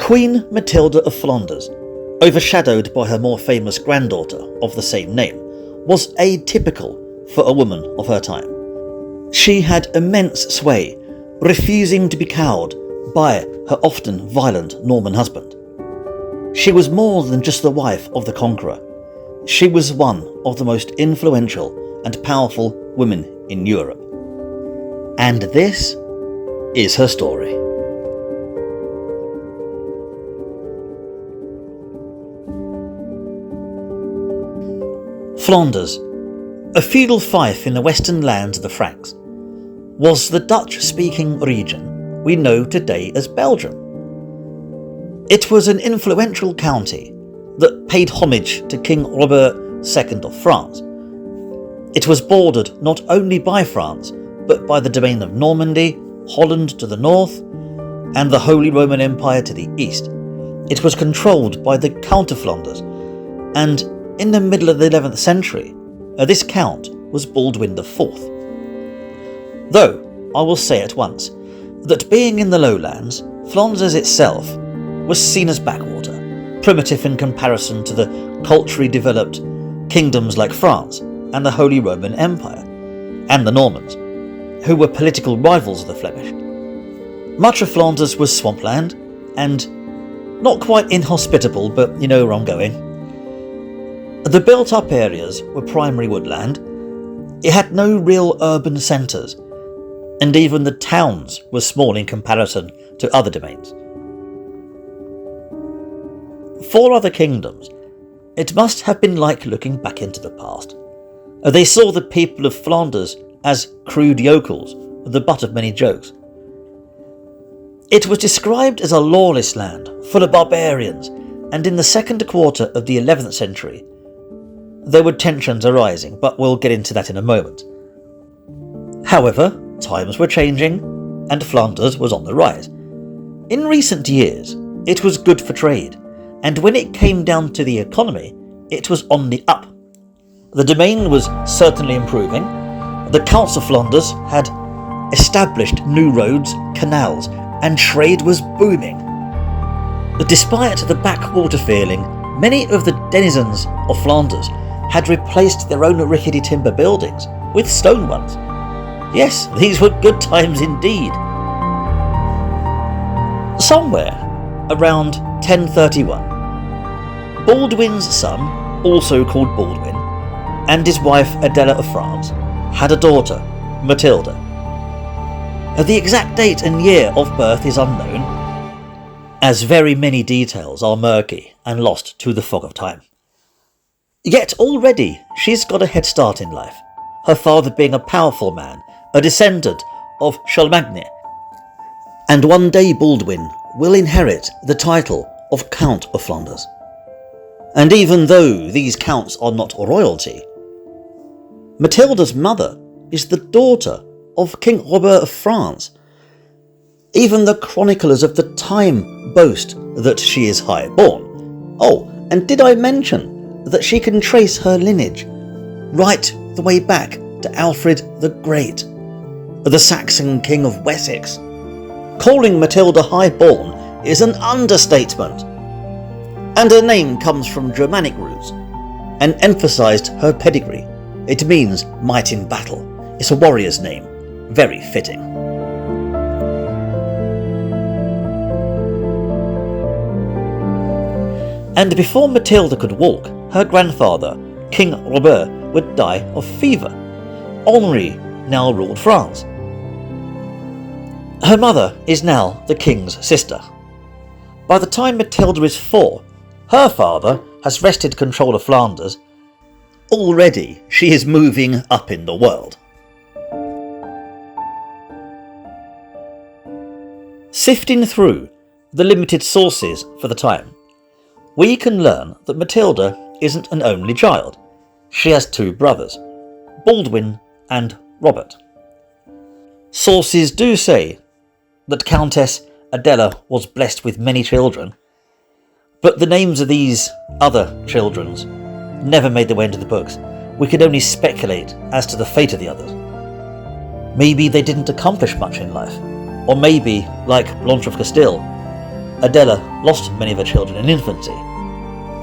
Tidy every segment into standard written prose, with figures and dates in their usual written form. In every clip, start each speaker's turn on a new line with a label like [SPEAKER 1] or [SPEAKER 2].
[SPEAKER 1] Queen Matilda of Flanders, overshadowed by her more famous granddaughter of the same name, was atypical for a woman of her time. She had immense sway, refusing to be cowed by her often violent Norman husband. She was more than just the wife of the conqueror. She was one of the most influential and powerful women in Europe. And this is her story. Flanders, a feudal fief in the western lands of the Franks, was the Dutch-speaking region we know today as Belgium. It was an influential county that paid homage to King Robert II of France. It was bordered not only by France, but by the domain of Normandy, Holland to the north, and the Holy Roman Empire to the east. It was controlled by the Count of Flanders, and in the middle of the 11th century, this count was Baldwin IV. Though, I will say at once, that being in the lowlands, Flanders itself was seen as backwater, primitive in comparison to the culturally developed kingdoms like France and the Holy Roman Empire, and the Normans, who were political rivals of the Flemish. Much of Flanders was swampland, and not quite inhospitable, but you know where I'm going. The built-up areas were primary woodland. It had no real urban centres, and even the towns were small in comparison to other domains. For other kingdoms, it must have been like looking back into the past. They saw the people of Flanders as crude yokels, the butt of many jokes. It was described as a lawless land, full of barbarians, and in the second quarter of the 11th century, there were tensions arising, but we'll get into that in a moment. However, times were changing, and Flanders was on the rise. In recent years, it was good for trade, and when it came down to the economy, it was on the up. The domain was certainly improving. The Counts of Flanders had established new roads, canals, and trade was booming. Despite the backwater feeling, many of the denizens of Flanders had replaced their own rickety timber buildings with stone ones. Yes, these were good times indeed. Somewhere around 1031, Baldwin's son, also called Baldwin, and his wife Adela of France had a daughter, Matilda. The exact date and year of birth is unknown, as very many details are murky and lost to the fog of time. Yet already she's got a head start in life, her father being a powerful man, a descendant of Charlemagne, and one day Baldwin will inherit the title of Count of Flanders. And even though these counts are not royalty, Matilda's mother is the daughter of King Robert of France. Even the chroniclers of the time boast that she is high-born. Oh, and did I mention that she can trace her lineage right the way back to Alfred the Great, the Saxon King of Wessex? Calling Matilda high-born is an understatement. And her name comes from Germanic roots and emphasised her pedigree. It means might in battle. It's a warrior's name. Very fitting. And before Matilda could walk, her grandfather, King Robert, would die of fever. Henri now ruled France. Her mother is now the king's sister. By the time Matilda is 4, her father has wrested control of Flanders. Already she is moving up in the world. Sifting through the limited sources for the time, we can learn that Matilda isn't an only child. She has 2 brothers, Baldwin and Robert. Sources do say that Countess Adela was blessed with many children, but the names of these other children's never made their way into the books. We can only speculate as to the fate of the others. Maybe they didn't accomplish much in life, or maybe, like Blanche of Castile, Adela lost many of her children in infancy,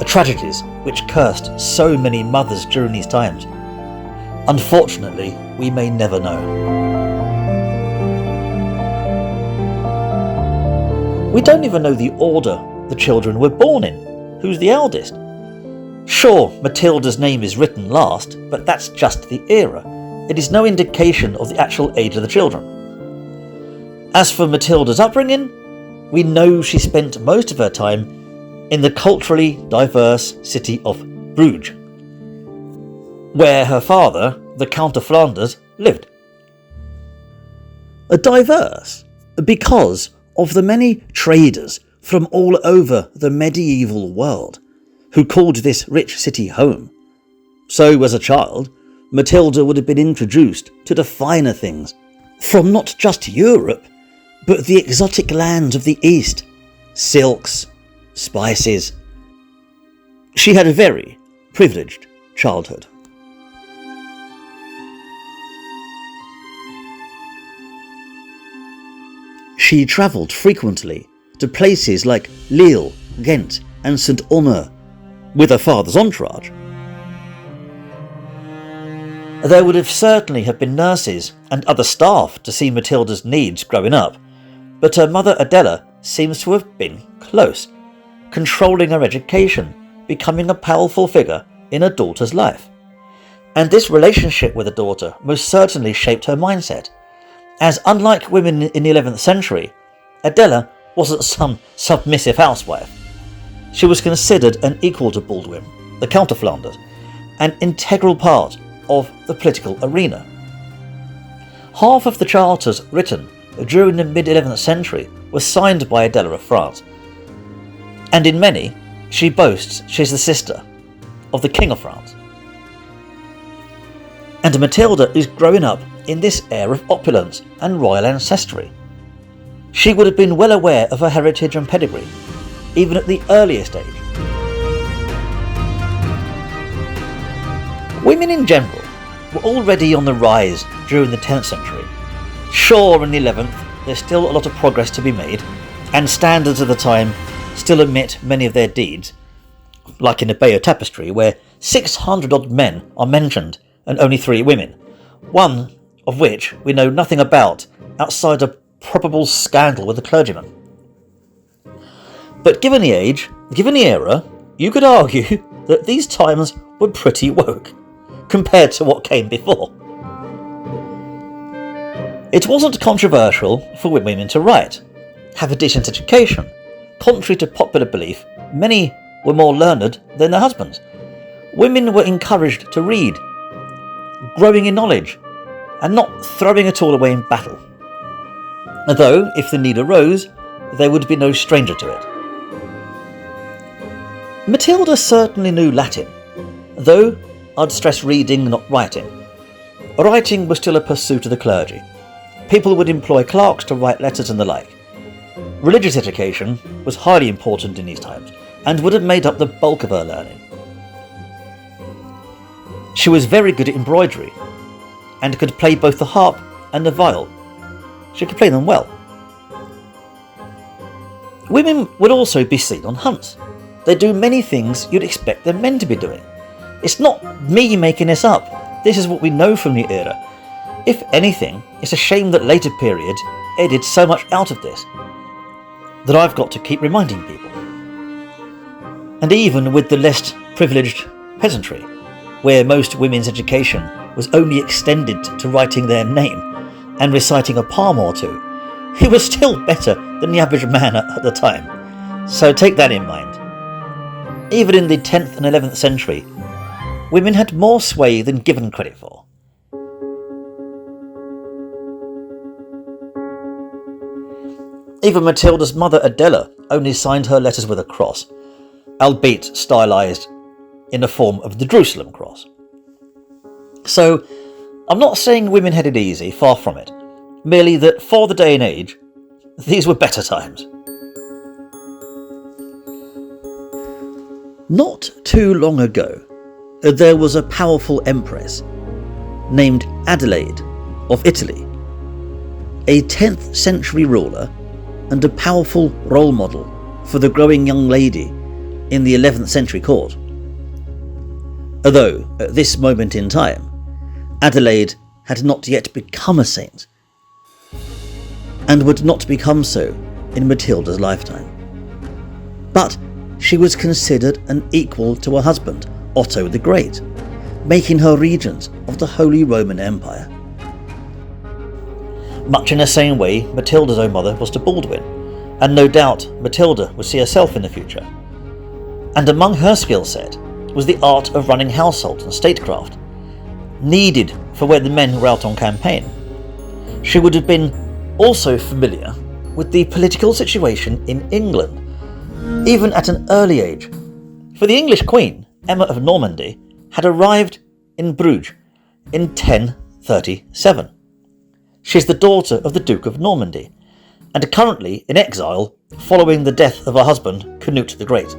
[SPEAKER 1] tragedies which cursed so many mothers during these times. Unfortunately, we may never know. We don't even know the order the children were born in. Who's the eldest? Sure, Matilda's name is written last, but that's just the era. It is no indication of the actual age of the children. As for Matilda's upbringing, we know she spent most of her time in the culturally diverse city of Bruges, where her father, the Count of Flanders, lived. Diverse because of the many traders from all over the medieval world who called this rich city home. So, as a child, Matilda would have been introduced to the finer things from not just Europe, but the exotic lands of the East, silks, spices. She had a very privileged childhood. She travelled frequently to places like Lille, Ghent and St. Omer with her father's entourage. There would have certainly have been nurses and other staff to see Matilda's needs growing up, but her mother Adela seems to have been close, controlling her education, becoming a powerful figure in her daughter's life. And this relationship with her daughter most certainly shaped her mindset, as unlike women in the 11th century, Adela wasn't some submissive housewife. She was considered an equal to Baldwin, the Count of Flanders, an integral part of the political arena. Half of the charters written during the mid-11th century were signed by Adela of France, and in many she boasts she's the sister of the King of France. And Matilda is growing up in this air of opulence and royal ancestry. She would have been well aware of her heritage and pedigree, even at the earliest age. Women in general were already on the rise during the 10th century. Sure, in the 11th, there's still a lot of progress to be made, and standards of the time still omit many of their deeds, like in the Bayeux Tapestry, where 600 odd men are mentioned and only 3 women, one of which we know nothing about outside a probable scandal with a clergyman. But given the age, given the era, you could argue that these times were pretty woke, compared to what came before. It wasn't controversial for women to write, have a decent education. Contrary to popular belief, many were more learned than their husbands. Women were encouraged to read, growing in knowledge, and not throwing it all away in battle. Though, if the need arose, they would be no stranger to it. Matilda certainly knew Latin, though I'd stress reading, not writing. Writing was still a pursuit of the clergy. People would employ clerks to write letters and the like. Religious education was highly important in these times, and would have made up the bulk of her learning. She was very good at embroidery, and could play both the harp and the viol. She could play them well. Women would also be seen on hunts. They do many things you'd expect their men to be doing. It's not me making this up. This is what we know from the era. If anything, it's a shame that later periods edited so much out of this that I've got to keep reminding people. And even with the less privileged peasantry, where most women's education was only extended to writing their name and reciting a poem or two, it was still better than the average man at the time. So take that in mind. Even in the 10th and 11th century, women had more sway than given credit for. Even Matilda's mother Adela only signed her letters with a cross, albeit stylised in the form of the Jerusalem cross. So, I'm not saying women had it easy, far from it, merely that for the day and age, these were better times. Not too long ago, there was a powerful empress named Adelaide of Italy, a 10th century ruler and a powerful role model for the growing young lady in the 11th century court. Although, at this moment in time, Adelaide had not yet become a saint, and would not become so in Matilda's lifetime. But she was considered an equal to her husband, Otto the Great, making her regent of the Holy Roman Empire. Much in the same way Matilda's own mother was to Baldwin, and no doubt Matilda would see herself in the future. And among her skill set was the art of running households and statecraft, needed for when the men were out on campaign. She would have been also familiar with the political situation in England, even at an early age, for the English Queen, Emma of Normandy, had arrived in Bruges in 1037. She is the daughter of the Duke of Normandy, and currently in exile following the death of her husband, Canute the Great.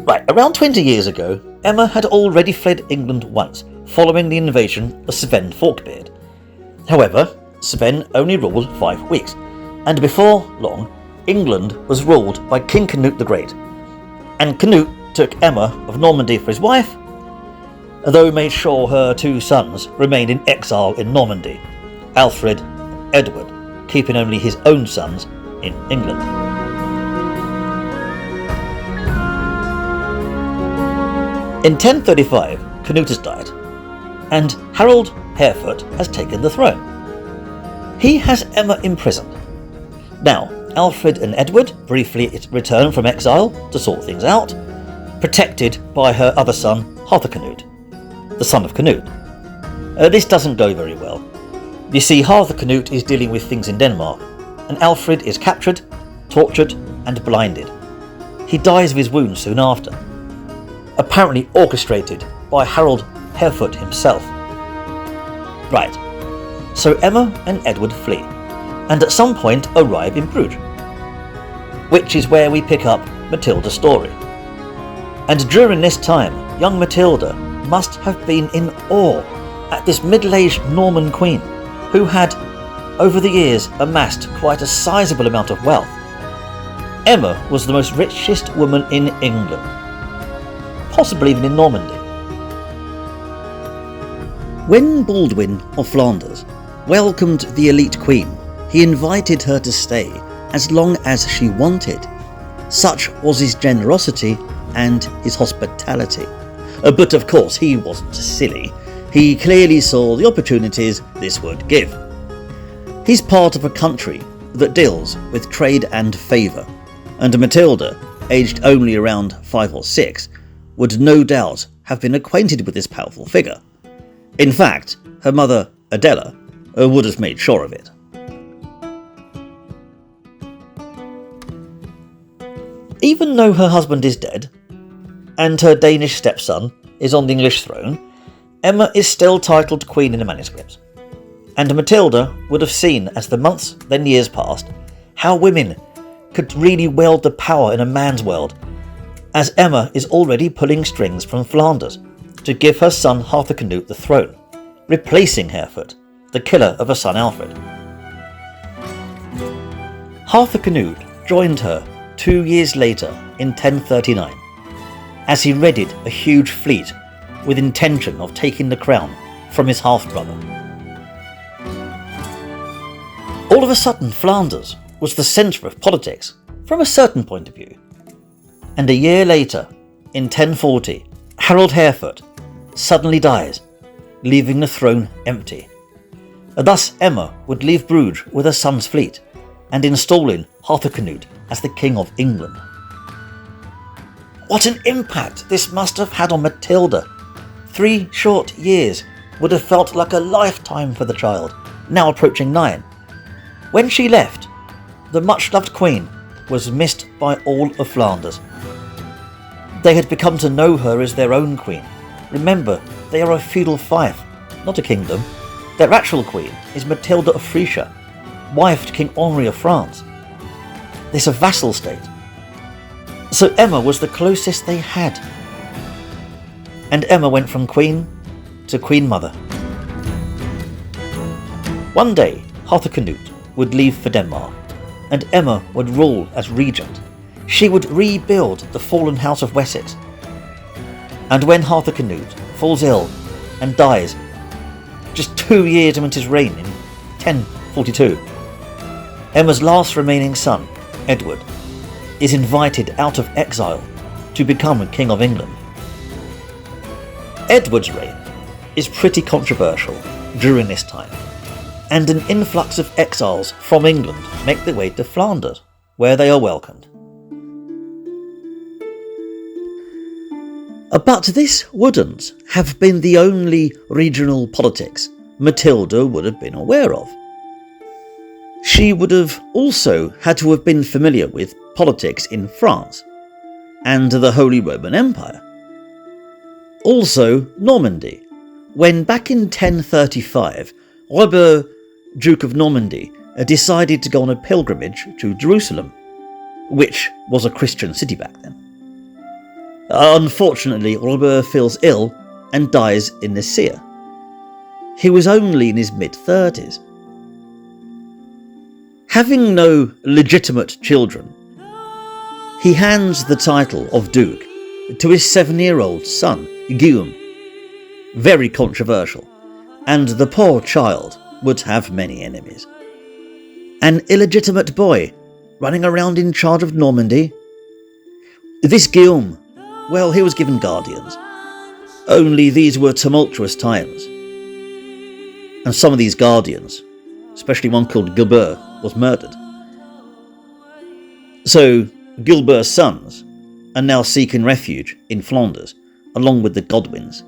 [SPEAKER 1] Right, around 20 years ago, Emma had already fled England once, following the invasion of Sven Forkbeard. However, Sven only ruled 5 weeks, and before long, England was ruled by King Canute the Great, and Canute took Emma of Normandy for his wife, though made sure her 2 sons remained in exile in Normandy, Alfred and Edward, keeping only his own sons in England. In 1035, Canute has died, and Harold Harefoot has taken the throne. He has Emma imprisoned. Now, Alfred and Edward briefly return from exile to sort things out, protected by her other son, Harthacnut, the son of Canute. This doesn't go very well. You see, Harthacnut is dealing with things in Denmark, and Alfred is captured, tortured, and blinded. He dies of his wounds soon after, apparently orchestrated by Harold Harefoot himself. Right, so Emma and Edward flee, and at some point arrive in Bruges, which is where we pick up Matilda's story. And during this time, young Matilda must have been in awe at this middle-aged Norman queen, who had, over the years, amassed quite a sizable amount of wealth. Emma was the most richest woman in England, possibly even in Normandy. When Baldwin of Flanders welcomed the elite queen, he invited her to stay as long as she wanted. Such was his generosity and his hospitality. But of course he wasn't silly. He clearly saw the opportunities this would give. He's part of a country that deals with trade and favour, and Matilda, aged only around 5 or 6, would no doubt have been acquainted with this powerful figure. In fact, her mother, Adela, would have made sure of it. Even though her husband is dead, and her Danish stepson is on the English throne, Emma is still titled Queen in the manuscripts. And Matilda would have seen, as the months then years passed, how women could really wield the power in a man's world, as Emma is already pulling strings from Flanders to give her son Harthacnut the throne, replacing Harefoot, the killer of her son Alfred. Harthacnut joined her 2 years later in 1039, as he readied a huge fleet with intention of taking the crown from his half-brother. All of a sudden, Flanders was the centre of politics from a certain point of view. And a year later, in 1040, Harold Harefoot suddenly dies, leaving the throne empty. Thus Emma would leave Bruges with her son's fleet and installing Harthacnut as the King of England. What an impact this must have had on Matilda! 3 short years would have felt like a lifetime for the child, now approaching 9. When she left, the much-loved queen was missed by all of Flanders. They had become to know her as their own queen. Remember, they are a feudal fief, not a kingdom. Their actual queen is Matilda of Frisia, wife to King Henri of France. This is a vassal state. So Emma was the closest they had. And Emma went from queen to queen mother. One day, Harthacnut would leave for Denmark, and Emma would rule as regent. She would rebuild the fallen House of Wessex. And when Harthacnut falls ill and dies, just 2 years into his reign in 1042, Emma's last remaining son, Edward, is invited out of exile to become King of England. Edward's reign is pretty controversial during this time, and an influx of exiles from England make their way to Flanders, where they are welcomed. But this wouldn't have been the only regional politics Matilda would have been aware of. She would have also had to have been familiar with politics in France and the Holy Roman Empire. Also Normandy, when back in 1035 Robert, Duke of Normandy, decided to go on a pilgrimage to Jerusalem, which was a Christian city back then. Unfortunately, Robert feels ill and dies in Nicaea. He was only in his mid-30s. Having no legitimate children, he hands the title of Duke to his 7-year-old son, Guillaume. Very controversial, and the poor child would have many enemies. An illegitimate boy running around in charge of Normandy. This Guillaume, well, he was given guardians. Only these were tumultuous times. And some of these guardians, especially one called Gilbert, was murdered. So Gilbert's sons are now seeking refuge in Flanders, along with the Godwins.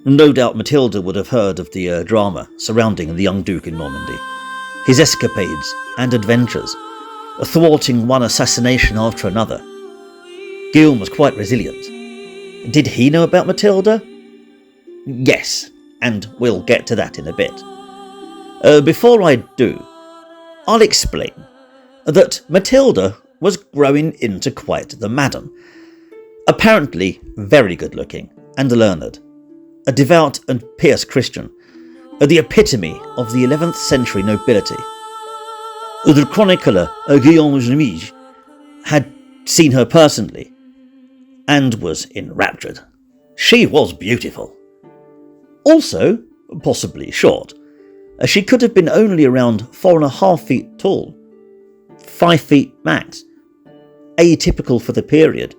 [SPEAKER 1] No doubt Matilda would have heard of the drama surrounding the young Duke in Normandy, his escapades and adventures, thwarting one assassination after another. Guillaume was quite resilient. Did he know about Matilda? Yes, and we'll get to that in a bit. Before I do, I'll explain that Matilda was growing into quite the madam. Apparently very good looking and learned, a devout and pious Christian, the epitome of the 11th century nobility. The chronicler Guillaume Gemige had seen her personally and was enraptured. She was beautiful. Also, possibly short. She could have been only around 4.5 feet tall, 5 feet max, atypical for the period.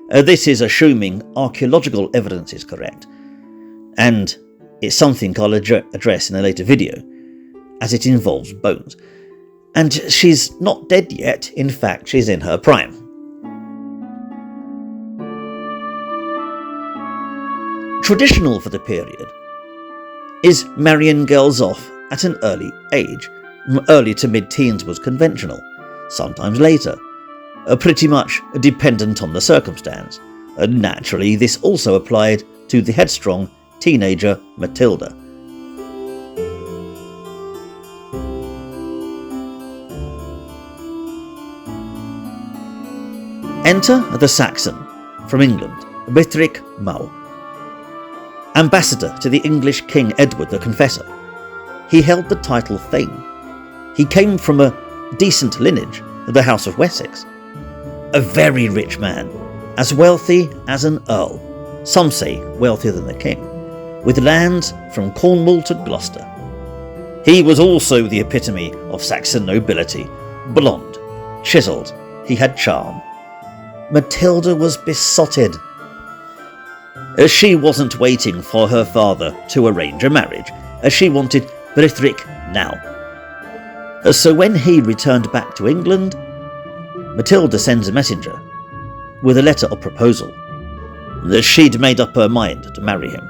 [SPEAKER 1] This is assuming archaeological evidence is correct, and it's something I'll address in a later video, as it involves bones. And she's not dead yet, in fact she's in her prime. Traditional for the period is marrying girls off at an early age. Early to mid-teens was conventional, sometimes later, pretty much dependent on the circumstance. Naturally, this also applied to the headstrong teenager Matilda. Enter the Saxon from England, Brithric Mau, ambassador to the English King Edward the Confessor. He held the title Thane. He came from a decent lineage, the House of Wessex. A very rich man, as wealthy as an earl, some say wealthier than the king, with lands from Cornwall to Gloucester. He was also the epitome of Saxon nobility, blonde, chiselled, he had charm. Matilda was besotted. She wasn't waiting for her father to arrange a marriage, she wanted Brithric now. So when he returned back to England, Matilda sends a messenger with a letter of proposal. She'd made up her mind to marry him.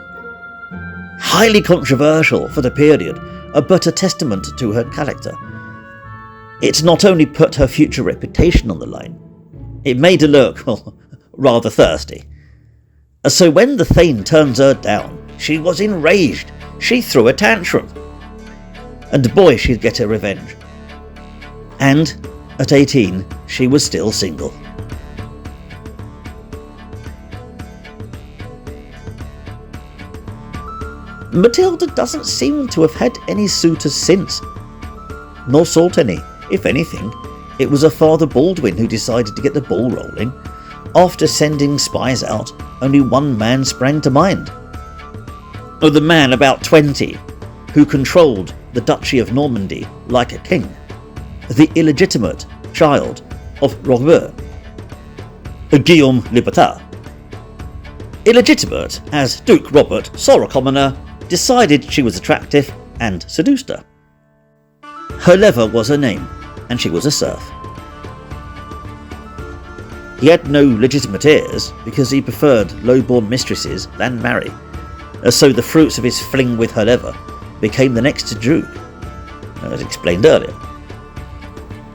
[SPEAKER 1] Highly controversial for the period, but a testament to her character. It not only put her future reputation on the line, it made her look, well, rather thirsty. So when the Thane turns her down, she was enraged. She threw a tantrum. And boy, she'd get her revenge. And at 18, she was still single. Matilda doesn't seem to have had any suitors since, nor sought any. If anything, it was her father Baldwin who decided to get the ball rolling. After sending spies out, only one man sprang to mind. The man about 20, who controlled the Duchy of Normandy like a king, the illegitimate child of Robert, Guillaume le Bâtard. Illegitimate, as Duke Robert saw a commoner, decided she was attractive and seduced her. Herleva was her name, and she was a serf. He had no legitimate heirs because he preferred low-born mistresses than marry, so the fruits of his fling with Herleva became the next Duke, as explained earlier.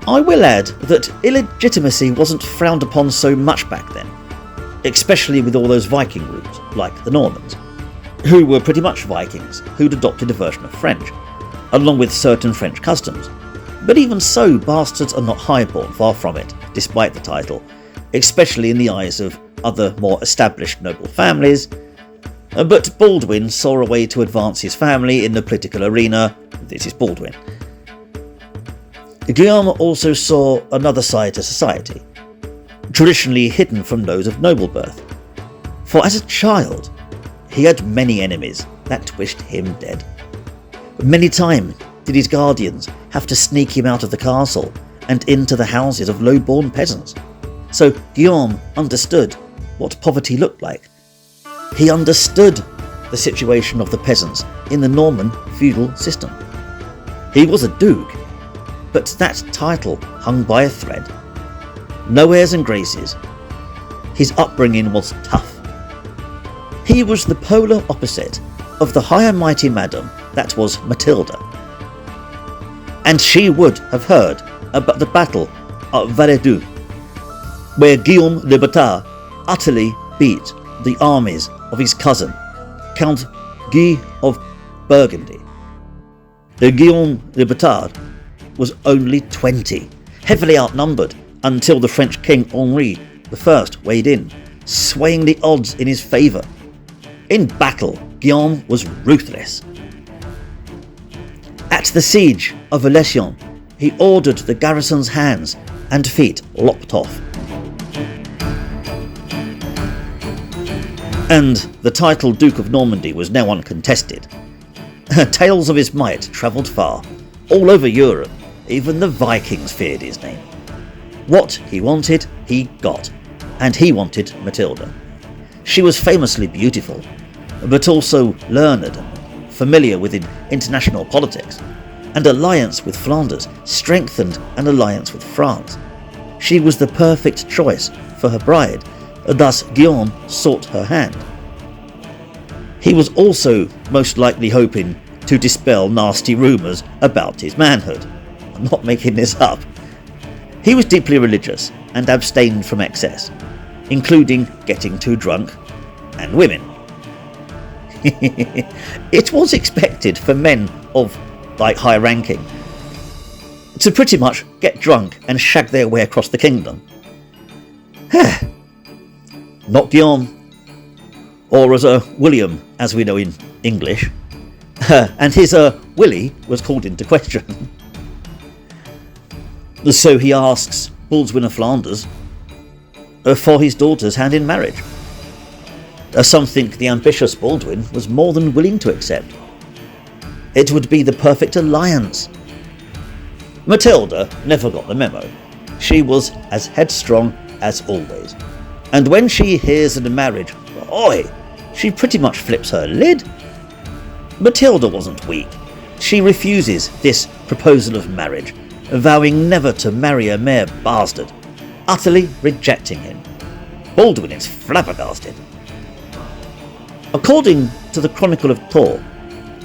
[SPEAKER 1] I will add that illegitimacy wasn't frowned upon so much back then, especially with all those Viking roots, like the Normans, who were pretty much Vikings who'd adopted a version of French, along with certain French customs. But even so, bastards are not highborn, far from it, despite the title, especially in the eyes of other more established noble families. But Baldwin saw a way to advance his family in the political arena. This is Baldwin. Guillaume also saw another side to society, traditionally hidden from those of noble birth. For as a child, he had many enemies that wished him dead. Many times did his guardians have to sneak him out of the castle and into the houses of low-born peasants. So Guillaume understood what poverty looked like. He understood the situation of the peasants in the Norman feudal system. He was a duke, but that title hung by a thread. No airs and graces. His upbringing was tough. He was the polar opposite of the high and mighty madam that was Matilda. And she would have heard about the battle of Valledou, where Guillaume le Bâtard utterly beat the armies of his cousin, Count Guy of Burgundy. Guillaume le Bâtard was only 20, heavily outnumbered, until the French King Henri I weighed in, swaying the odds in his favour. In battle, Guillaume was ruthless. At the siege of Valenciennes, he ordered the garrison's hands and feet lopped off. And the title Duke of Normandy was now uncontested. Tales of his might travelled far, all over Europe. Even the Vikings feared his name. What he wanted, he got, and he wanted Matilda. She was famously beautiful, but also learned and familiar with international politics. An alliance with Flanders strengthened an alliance with France. She was the perfect choice for her bride, thus Guillaume sought her hand. He was also most likely hoping to dispel nasty rumours about his manhood. I'm not making this up. He was deeply religious and abstained from excess, including getting too drunk and women. It was expected for men of high ranking to pretty much get drunk and shag their way across the kingdom. Not Guillaume, or as William, as we know in English, and his Willie was called into question. So he asks Baldwin of Flanders for his daughter's hand in marriage. Some think the ambitious Baldwin was more than willing to accept. It would be the perfect alliance. Matilda never got the memo. She was as headstrong as always. And when she hears of the marriage, she pretty much flips her lid. Matilda wasn't weak. She refuses this proposal of marriage, vowing never to marry a mere bastard, utterly rejecting him. Baldwin is flabbergasted. According to the Chronicle of Tours,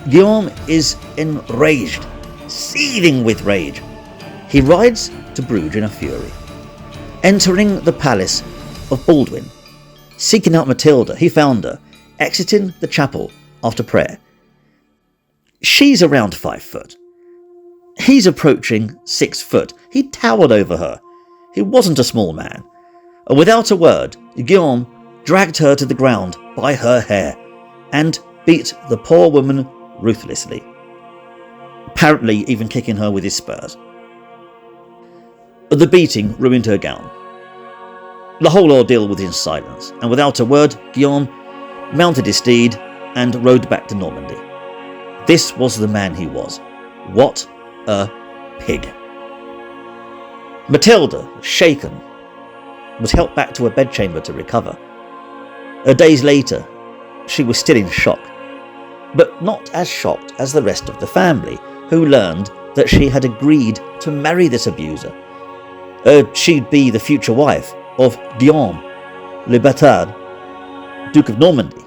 [SPEAKER 1] Guillaume is enraged, seething with rage. He rides to Bruges in a fury. Entering the palace of Baldwin, seeking out Matilda, he found her, exiting the chapel after prayer. She's around 5 foot. He's approaching 6 foot. He towered over her. He wasn't a small man. Without a word, Guillaume dragged her to the ground by her hair and beat the poor woman ruthlessly, apparently even kicking her with his spurs. The beating ruined her gown. The whole ordeal was in silence, and without a word, Guillaume mounted his steed and rode back to Normandy. This was the man he was. What a pig. Matilda, shaken, was helped back to her bedchamber to recover. Days later, she was still in shock, but not as shocked as the rest of the family, who learned that she had agreed to marry this abuser. She'd be the future wife of Guillaume le Bâtard, Duke of Normandy.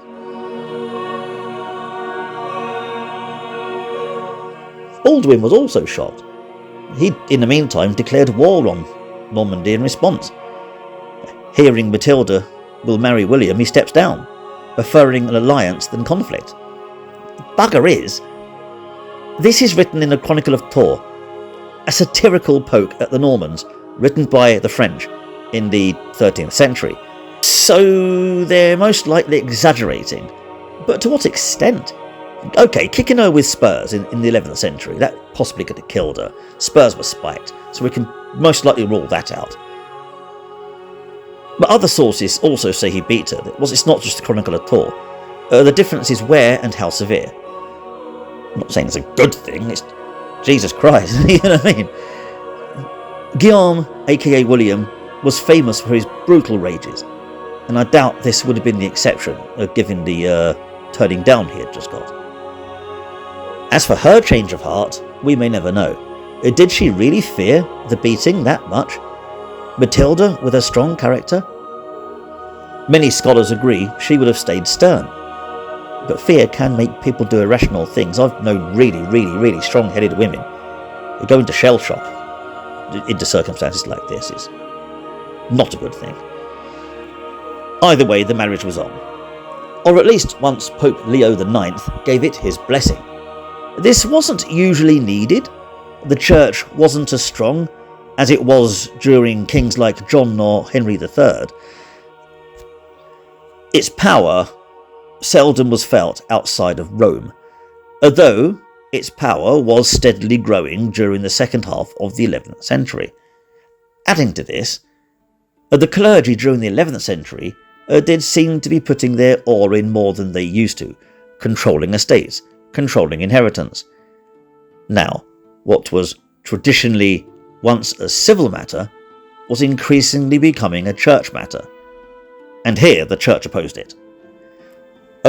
[SPEAKER 1] Baldwin was also shocked. He, in the meantime, declared war on Normandy in response. Hearing Matilda will marry William, he steps down, preferring an alliance than conflict. Bugger is, this is written in the Chronicle of Tours, a satirical poke at the Normans, written by the French in the 13th century. So they're most likely exaggerating, but to what extent? Okay, kicking her with spurs in the 11th century, that possibly could have killed her. Spurs were spiked, so we can most likely rule that out. But other sources also say he beat her. It's not just the Chronicle of Tours. The difference is where and how severe. I'm not saying it's a good thing, it's Jesus Christ, you know what I mean? Guillaume, aka William, was famous for his brutal rages, and I doubt this would have been the exception, given the turning down he had just got. As for her change of heart, we may never know. Did she really fear the beating that much? Matilda, with her strong character? Many scholars agree she would have stayed stern. But fear can make people do irrational things. I've known really strong-headed women who go into shell shock into circumstances like this. It's not a good thing. Either way, the marriage was on. Or at least once Pope Leo IX gave it his blessing. This wasn't usually needed. The church wasn't as strong as it was during kings like John or Henry III. Its power seldom was felt outside of Rome, although its power was steadily growing during the second half of the 11th century. Adding to this, the clergy during the 11th century did seem to be putting their oar in more than they used to, controlling estates, controlling inheritance. Now, what was traditionally once a civil matter was increasingly becoming a church matter. And here the church opposed it.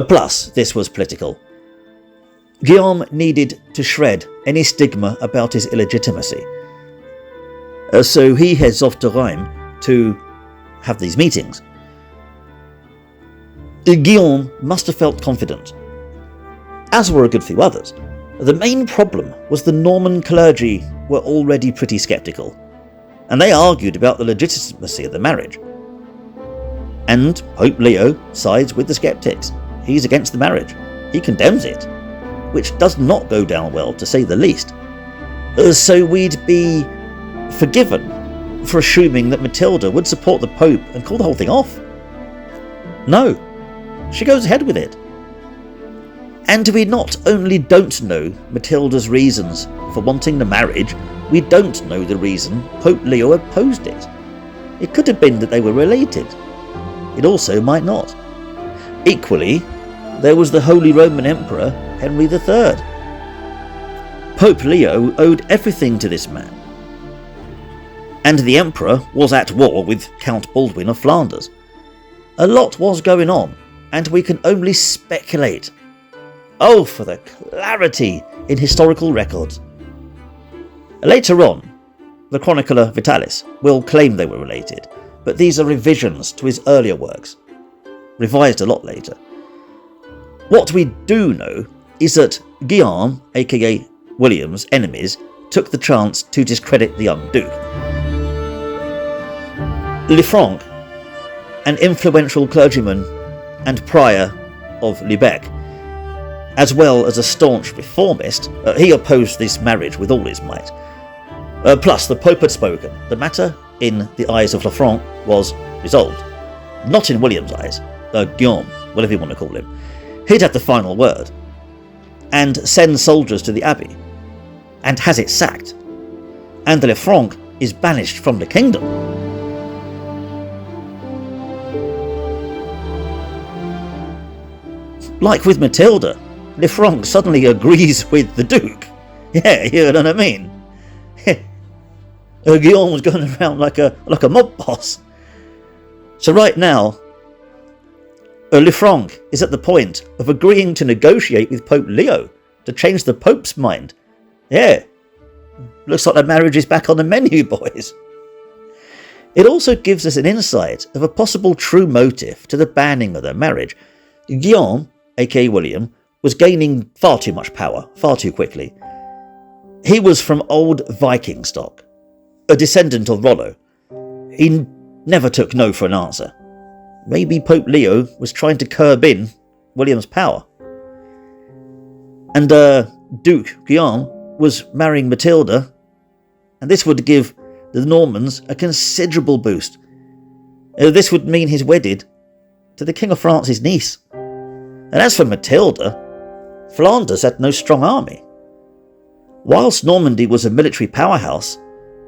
[SPEAKER 1] Plus, this was political. Guillaume needed to shred any stigma about his illegitimacy. So he heads off to Rheims to have these meetings. Guillaume must have felt confident, as were a good few others. The main problem was the Norman clergy were already pretty sceptical, and they argued about the legitimacy of the marriage. And Pope Leo sides with the skeptics. He's against the marriage. He condemns it, which does not go down well, to say the least. So we'd be forgiven for assuming that Matilda would support the Pope and call the whole thing off. No, she goes ahead with it. And we not only don't know Matilda's reasons for wanting the marriage, we don't know the reason Pope Leo opposed it. It could have been that they were related. It also might not. Equally, there was the Holy Roman Emperor Henry III. Pope Leo owed everything to this man. And the Emperor was at war with Count Baldwin of Flanders. A lot was going on, and we can only speculate. Oh, for the clarity in historical records. Later on, the chronicler Vitalis will claim they were related, but these are revisions to his earlier works, revised a lot later. What we do know is that Guillaume, aka William's enemies, took the chance to discredit the young Duke. Lefranc, an influential clergyman and prior of Lubeck, as well as a staunch reformist, he opposed this marriage with all his might. Plus, the Pope had spoken. The matter, in the eyes of Lefranc, was resolved. Not in William's eyes. Guillaume, whatever you want to call him. He'd had the final word, and send soldiers to the abbey, and has it sacked. And Lefranc is banished from the kingdom. Like with Matilda, Lanfranc suddenly agrees with the Duke. Yeah, you know what I mean? Guillaume was going around like a mob boss. So right now, Lanfranc is at the point of agreeing to negotiate with Pope Leo to change the Pope's mind. Yeah, looks like the marriage is back on the menu, boys. It also gives us an insight of a possible true motive to the banning of their marriage. Guillaume, aka William, was gaining far too much power, far too quickly. He was from old Viking stock, a descendant of Rollo. He never took no for an answer. Maybe Pope Leo was trying to curb in William's power. And Duke Guillaume was marrying Matilda, and this would give the Normans a considerable boost. This would mean he's wedded to the King of France's niece. And as for Matilda, Flanders had no strong army. Whilst Normandy was a military powerhouse,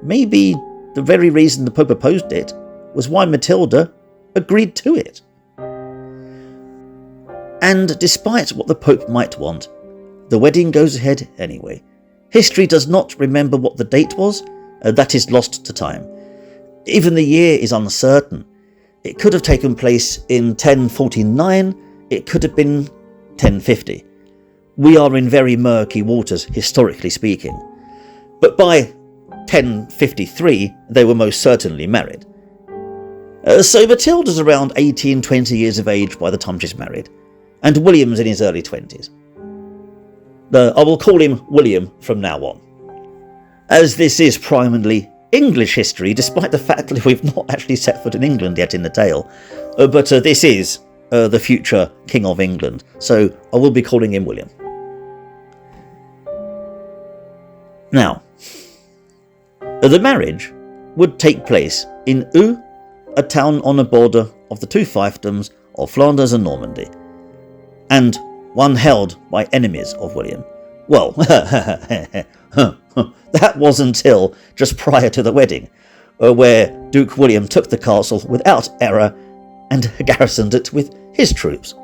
[SPEAKER 1] maybe the very reason the Pope opposed it was why Matilda agreed to it. And despite what the Pope might want, the wedding goes ahead anyway. History does not remember what the date was, that is lost to time. Even the year is uncertain. It could have taken place in 1049, it could have been 1050. We are in very murky waters, historically speaking. But by 1053, they were most certainly married. So Matilda's around 18-20 years of age by the time she's married, and William's in his early 20s. I will call him William from now on, as this is primarily English history, despite the fact that we've not actually set foot in England yet in the tale. But this is the future King of England, so I will be calling him William. Now, the marriage would take place in Eu, a town on the border of the two fiefdoms of Flanders and Normandy, and one held by enemies of William. Well, that was until just prior to the wedding, where Duke William took the castle without error and garrisoned it with his troops.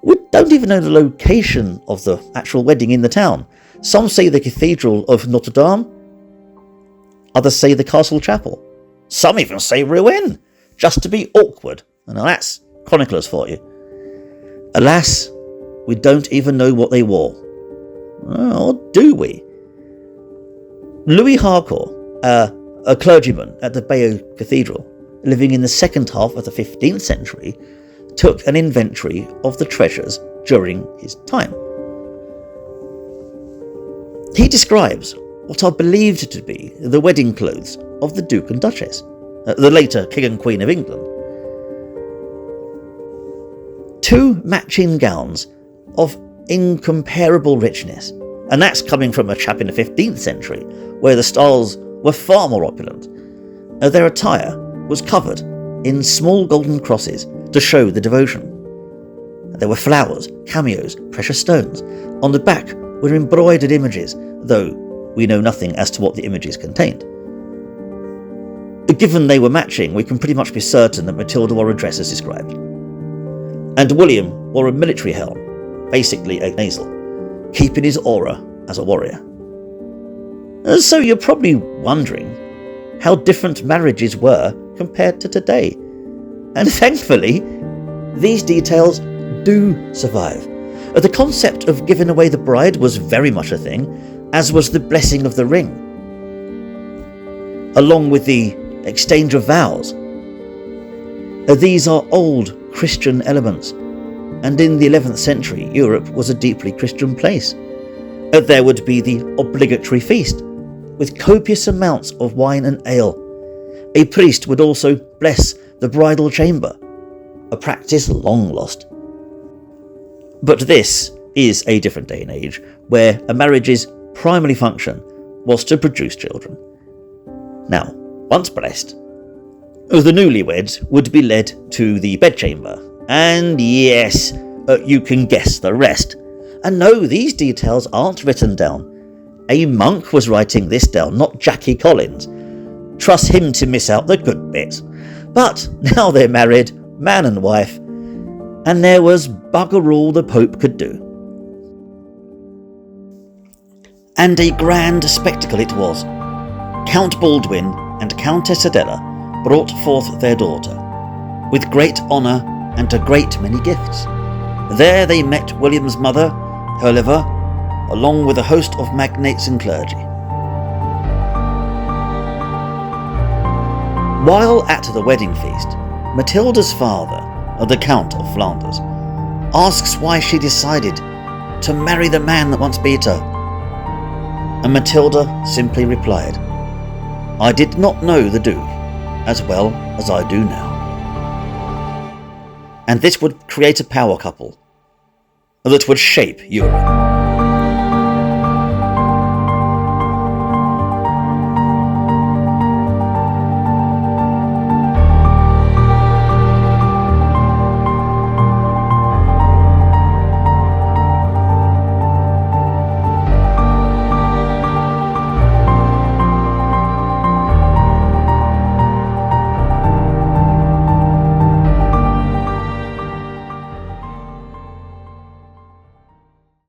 [SPEAKER 1] We don't even know the location of the actual wedding in the town. Some say the Cathedral of Notre Dame, others say the Castle Chapel. Some even say Rouen, just to be awkward. And that's chroniclers for you. Alas, we don't even know what they wore. Or do we? Louis Harcourt, a clergyman at the Bayeux Cathedral, living in the second half of the 15th century, took an inventory of the treasures during his time. He describes what are believed to be the wedding clothes of the Duke and Duchess, the later King and Queen of England. 2 matching gowns of incomparable richness, and that's coming from a chap in the 15th century, where the styles were far more opulent. Their attire was covered in small golden crosses to show the devotion. There were flowers, cameos, precious stones. On the back were embroidered images, though we know nothing as to what the images contained. Given they were matching, we can pretty much be certain that Matilda wore a dress as described. And William wore a military helm, basically a nasal, keeping his aura as a warrior. So you're probably wondering how different marriages were compared to today. And thankfully, these details do survive. The concept of giving away the bride was very much a thing, as was the blessing of the ring, along with the exchange of vows. These are old Christian elements, and in the 11th century, Europe was a deeply Christian place. There would be the obligatory feast, with copious amounts of wine and ale. A priest would also bless the bridal chamber, a practice long lost. But this is a different day and age, where a marriage's primary function was to produce children. Now, once blessed, the newlyweds would be led to the bedchamber, and yes, you can guess the rest. And no, these details aren't written down. A monk was writing this down, not Jackie Collins. Trust him to miss out the good bits. But now they're married, man and wife, and there was bugger all the Pope could do. And a grand spectacle it was. Count Baldwin and Countess Adela brought forth their daughter, with great honour and a great many gifts. There they met William's mother, her liver, along with a host of magnates and clergy. While at the wedding feast, Matilda's father, the Count of Flanders, asks why she decided to marry the man that once beat her. And Matilda simply replied, "I did not know the Duke as well as I do now." And this would create a power couple that would shape Europe.